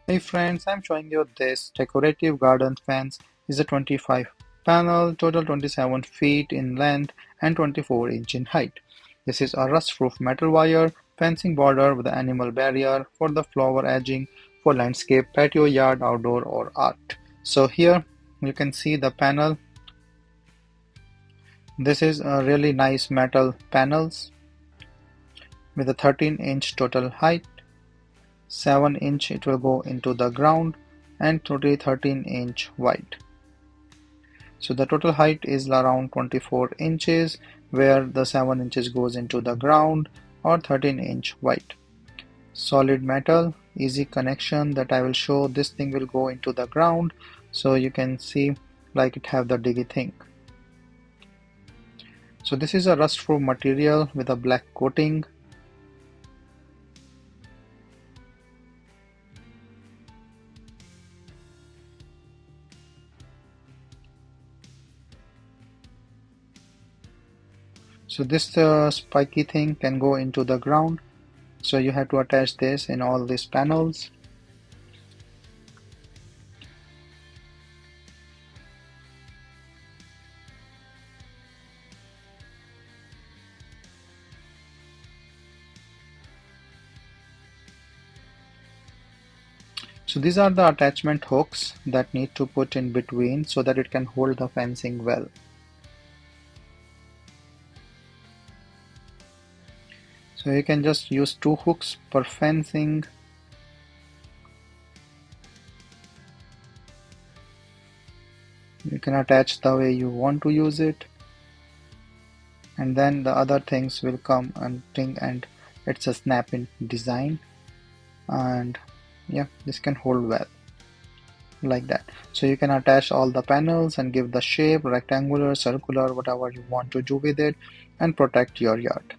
Hey friends, I'm showing you this decorative garden fence is a 25 panel, total 27 feet in length and 24 inch in height. This is a rust-proof metal wire fencing border with an animal barrier for the flower edging for landscape, patio, yard, outdoor or art. So here you can see the panel. This is a really nice metal panels with a 13-inch total height. 7 inch it will go into the ground and totally 13-inch wide. So the total height is around 24 inches where the 7 inches goes into the ground or 13-inch wide. Solid metal, easy connection that I will show. This thing will go into the ground so you can see like it have the diggy thing. So this is a rust-proof material with a black coating. So this spiky thing can go into the ground. So you have to attach this in all these panels. So these are the attachment hooks that need to put in between so that it can hold the fencing well. So you can just use 2 hooks per fencing. You can attach the way you want to use it, and then the other things will come and thing, and it's a snap-in design, and yeah, this can hold well like that. So you can attach all the panels and give the shape rectangular, circular, whatever you want to do with it, and protect your yard.